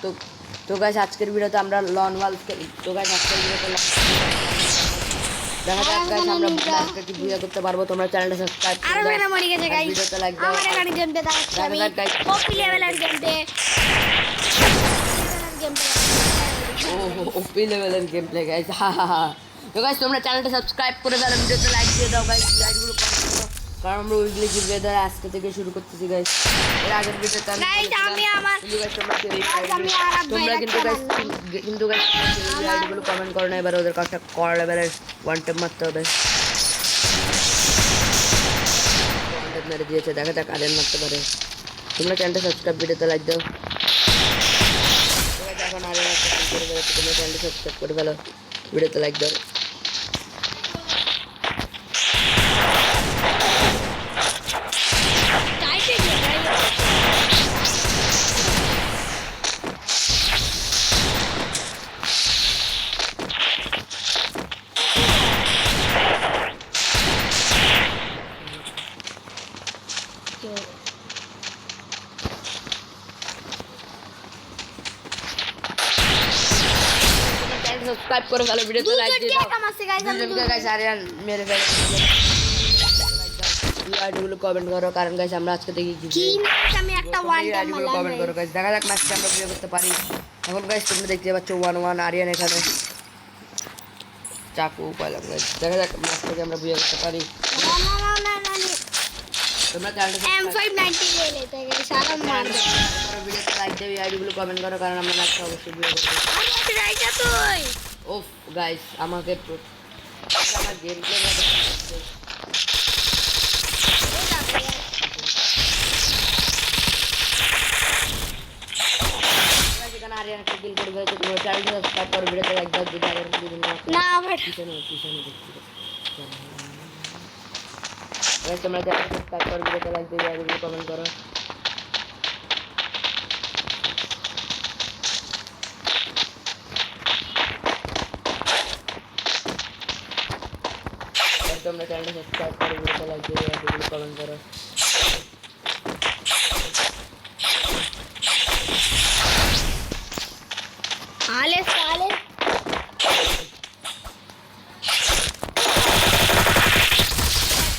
তো তো গাইস আজকের ভিডিওতে আমরা লন ওয়াল তো গাইস আজকের ভিডিওতে দেখা যাক গাইস আমরা আজকে কি ভিডিও করতে পারবো। তোমরা চ্যানেলটা সাবস্ক্রাইব করে দাও। আরে মরে গেছে গাইস, ভিডিওতে লাইক দাও। আমার এখানে গেম প্লে দেখাচ্ছি আমি কপি লেভেলের গেম প্লে। ওপি লেভেলের গেম প্লে গাইস। তো গাইস তোমরা চ্যানেলটা সাবস্ক্রাইব করে দাও, ভিডিওতে লাইক দিয়ে দাও গাইস, লাইকগুলো কমেন্ট করো, কারণ আমরা উইকলি গিভওয়ে দ্বারা আজকে থেকে শুরু করতেছি গাইস। এর আগের ভিডিওতে আমি আমার তোমরা কিন্তু গাইস আইডিগুলো কমেন্ট করো না, এবার ওদের কাছে কর লেভেলের ওয়ান ট্যাপ মারতে হবে। ওয়ান ট্যাপ মেরে দিয়েছে, দেখা যাক আরেন মারতে পারে। তোমরা চ্যানেলটা সাবস্ক্রাইব, ভিডিওতে লাইক দাও। এখন আরেন করে ফেলো, তোমরা চ্যানেলটা সাবস্ক্রাইব করে ফেলো, ভিডিওতে লাইক দাও। সাবস্ক্রাইব করে ফেলো, ভিডিওতে লাইক দিয়ে দাও। গাইস আরিয়ান মেরে ফেলো, আইডিগুলো কমেন্ট করো, কারণ গাইস আমরা আজকে দেখি কি আমি একটা ওয়ান টাইম মারলাম। কমেন্ট করো গাইস, দেখা যাক ম্যাচটা আমরা ভিডিও করতে পারি। এখন গাইস তোমরা দেখতে পাচ্ছ 1-1 আরিয়ান এখানে চাকু পাইলাম গাইস, দেখা যাক ম্যাচটাকে আমরা ভিডিও করতে পারি। তোমরা চ্যানেলটা M590 ले लेते हैं गाइस, आराम मार दो। ভিডিওতে লাইক দাও, আইডিগুলো কমেন্ট করো, কারণ আমরা ম্যাচটা অবশ্যই ভিডিও করব। আরে রাইজা তুই ওফ গাইস আমাকে আমার গেম প্লে আরিয়ান একটা কিল করে ফেলেছে। তোমরা চ্যানেলটা সাবস্ক্রাইব করো, ভিডিওতে লাইক দাও, যদি আবার ভিডিও না ভাই পিছনে দেখছি। গাইস তোমরা চ্যানেলটা সাবস্ক্রাইব করো, ভিডিওতে লাইক দাও, আইডিগুলো কমেন্ট করো। তোমরা চ্যানেলটা সাবস্ক্রাইব করো, ভিডিওতে লাইক দাও, আইডিগুলো কমেন্ট করো। আলে সালে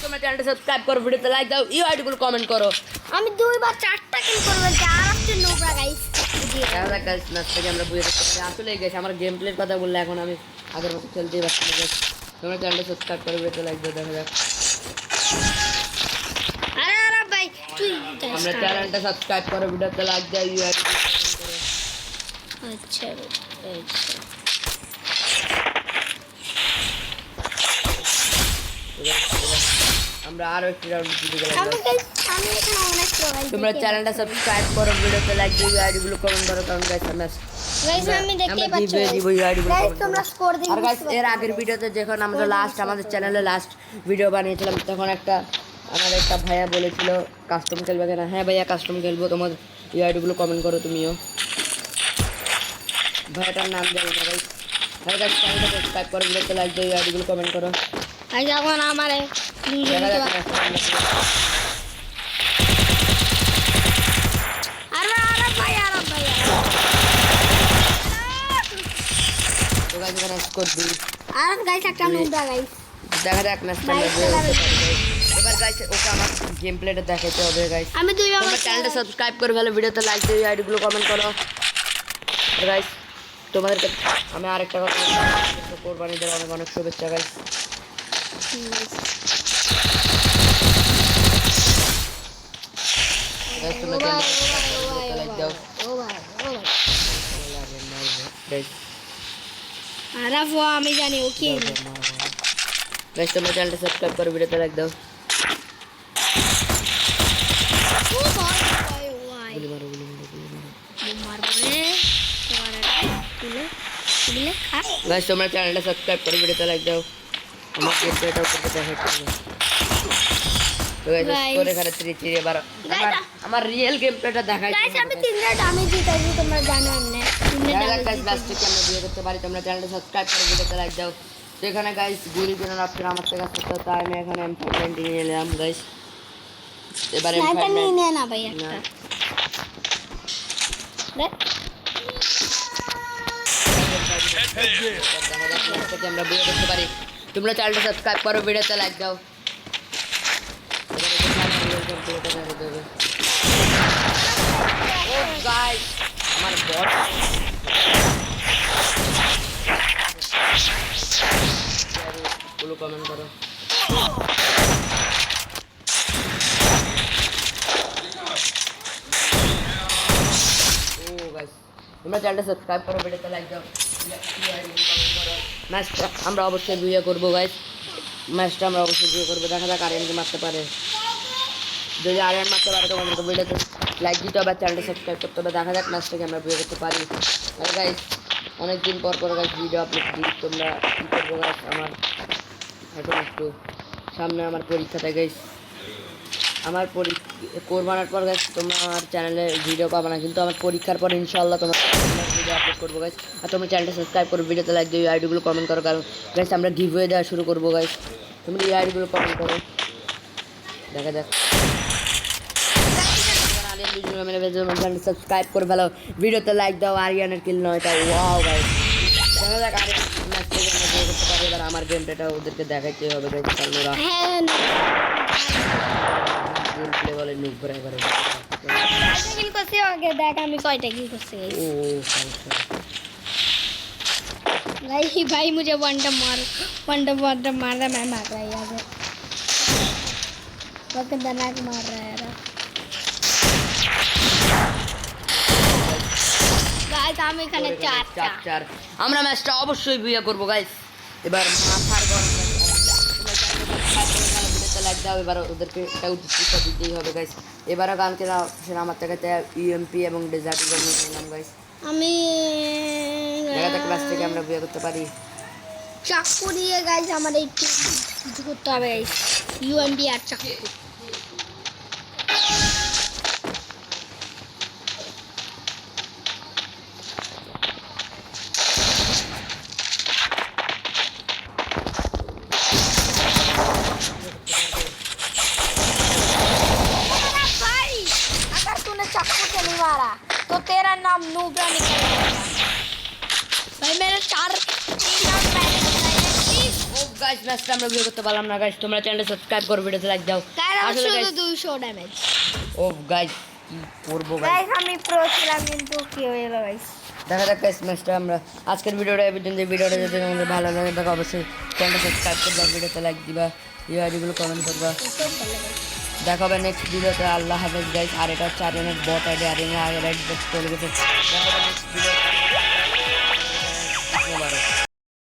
তোমরা চ্যানেলটা সাবস্ক্রাইব করো, ভিডিওতে লাইক দাও, আইডিগুলো কমেন্ট করো। আমি দুইবার চারটা কিল করে বলছি, আর একটা নোবরা গাইস। দেখা গাইস ম্যাচ থেকে আমরা বুঝে দেখতে পারি। আসলে গেছে আমার গেম প্লের কথা বললে এখন আমি আগের মতো খেলতেই পারছি না গাইস। তোমরা চ্যানেলটা সাবস্ক্রাইব করো, ভিডিওতে লাইক দাও, দেখা যাক। আরে ভাই তুই আমরা চ্যানেলটা সাবস্ক্রাইব করো, ভিডিওতে লাইক দাও, আইডিগুলো কমেন্ট করো। আচ্ছা আমরা আরো একটি রাউন্ড জিতে গেলাম। আমি এখানে অনেক প্রোভাইড। তোমরা চ্যানেলটা সাবস্ক্রাইব করো, ভিডিওতে লাইক দিও, আইডিগুলো কমেন্ট করো, কারণ গাইস আমরা গাইস আমি দেখতেই পাচ্ছি গাইস তোমরা স্কোর দিন। আর গাইস এর আগের ভিডিওতে যখন আমরা লাস্ট আমাদের চ্যানেলে লাস্ট ভিডিও বানিয়েছিলাম, তখন আমাদের একটা ভাইয়া বলেছিল কাস্টম খেলবে কিনা। হ্যাঁ ভাইয়া কাস্টম খেলবো, তোমার আইডিগুলো কমেন্ট করো তুমিও। ভাইয়াটার নাম জানি না গাইস। আর গাইস চ্যানেলটা সাবস্ক্রাইব করো, ভিডিওতে লাইক দিও, আইডিগুলো কমেন্ট করো। গাইস এখন আমারে আরে ভাই তো গাইস এখানে স্কোর দিই। আর গাইস একটা নোবরা গাইস। দেখা যাক ম্যাচটা এবার গাইস ওকে আমার গেম প্লেটা দেখাতে হবে গাইস। আমি দুইবার তোমরা চ্যানেলটা সাবস্ক্রাইব করে ফেলো, ভিডিওতে লাইক দিও, আইডিগুলো কমেন্ট করো। গাইস তোমাদেরকে আমি আরেকটা কথা কোরবানি দেওয়ার অনেক অনেক শুভেচ্ছা গাইস। গাইস তোমরা চ্যানেলটা লাইক দাও। গাইস আরে আমি জানি ওকে গাইস তোমরা চ্যানেলটা সাবস্ক্রাইব করো, ভিডিওতে লাইক দাও। গুলি মারো গাইস তোমরা চ্যানেলটা সাবস্ক্রাইব করো, ভিডিওতে লাইক দাও। আমার গেম প্লেটা করতে দেখাচ্ছি তো গাইস স্কোর এখানে 3-3। এবার আমার রিয়েল গেম প্লেটা দেখাচ্ছি গাইস আমি 3টা ড্যামেজ দিতেছি, তোমরা জানো না 3টা গাইস ম্যাচটাকে আমরা ভিডিও করতে পারি। তোমরা চ্যানেলটা সাবস্ক্রাইব করো, ভিডিওতে লাইক দাও। তো এখানে গাইস গুলি কেনার অপশন আমার থেকে আছে, তো তাই আমি এখানে M590 নিয়ে নিলাম গাইস। এবারে স্নাইপার নিয়ে নে না ভাই একটা। দেখ আমরা ভিডিও করতে পারি। তোমরা চ্যানেলটা সাবস্ক্রাইব করো, ভিডিওতে লাইক দাও। ও গাইস আমার বট গুলো কমেন্ট করো। ও গাইস তোমরা চ্যানেলটা সাবস্ক্রাইব করো, ভিডিওতে লাইক দাও। ম্যাচটা আমরা অবশ্যই ভিডিও করবো গাইস, ম্যাচটা আমরা অবশ্যই ভিডিও করবো। দেখা যাক আরিয়ানকে মারতে পারে। যদি আরিয়ান মারতে পারে তো আমাদেরকে ভিডিওতে লাইক দিতে হবে, চ্যানেলটা সাবস্ক্রাইব করতে হবে। দেখা যাক ম্যাচটাকে আমরা ভিডিও করতে পারি। আর গাইস অনেকদিন পর গাইস ভিডিও আপলোড দিই। তোমরা কী করবো গাইস, আমার এখন একটু সামনে আমার পরীক্ষাটা গাইস, আমার কোরবানোর পর গাইস তোমরা আমার চ্যানেলে ভিডিও পাবে না, কিন্তু আমার পরীক্ষার পর ইনশাআল্লাহ তোমার ভিডিও আপলোড করবো গাইস। আর তোমরা চ্যানেলটা সাবস্ক্রাইব করো, ভিডিওতে লাইক দিও, আইডিগুলো কমেন্ট করো, কারণ গাইস আমরা গিভওয়ে দেওয়া শুরু করবো গাইস। তোমরা এই আইডিগুলো কমেন্ট করো, দেখা যাক। চ্যানেল সাবস্ক্রাইব করে ফেলো, ভিডিওতে লাইক দাও। আরিয়ানের কিল নয় তাই ওয়াও গাইস। দেখা যাক আরিয়ান ম্যাচ থেকে আমরা বিয়ে করতে পারি। এবার আমার গেমটা ওদেরকে দেখাইতে হবে গাইস, কারণ ওরা গেম প্লে বলে নুক ভরে করে। কিল করছি আগে দেখ আমি কয়টা কিল করছি ओ भाई मुझे वन टम मार रहा मैं भाग रहा यहाँ से बहुत खतरनाक मार रहा है यार गाइस हम এখানে চার আমরা ম্যাচটা অবশ্যই বিয়ে করব গাইস। এবার মাথার গরম লাইক দাও। এবার ওদেরকে একটা উত্তেজনা দিতেই হবে গাইস। এবারও গানকে আমার থেকে ইউএমপি এবং ডেজার্ট ইগল নিয়ে নিলাম গাইস। আমি দেখা যাক ম্যাচ থেকে আমরা বিয়ে করতে পারি। চাকু দিয়ে গাইস আমাদের একটু কিছু করতে হবে গাইস, ইউএমপি আর চাকু। चाकू से नहीं मारा तो तेरा नाम नूबरा निकलेगा भाई। मेरे 4 राउंड मैंने जिताए प्लीज। ও গাইস ম্যাচটা আমরা বিয়ে করতে পারলাম না গাইস। তোমরা চ্যানেলটা সাবস্ক্রাইব করো, ভিডিওতে লাইক দাও। আসলে গাইস 200 ড্যামেজ। ও গাইস কি করব গাইস, গাইস আমি প্রো ছিলাম কিন্তু কি হলো গাইস। দেখা যাক গাইস ম্যাচটা আমরা আজকের ভিডিওটা এই পর্যন্ত। ভিডিওটা যদি তোমাদের ভালো লাগে তাহলে অবশ্যই চ্যানেলটা সাবস্ক্রাইব করবা, ভিডিওতে লাইক দিবা, এই আইডিগুলো কমেন্ট করবা। দেখা হবে নেক্সট ভিডিওতে। আল্লাহ হাফেজ গাইস। আর এটা হচ্ছে আরিয়ানের বট আইডি, আরিয়ানের রেড বক্স চলে গেছে। দেখা হবে নেক্সট ভিডিও।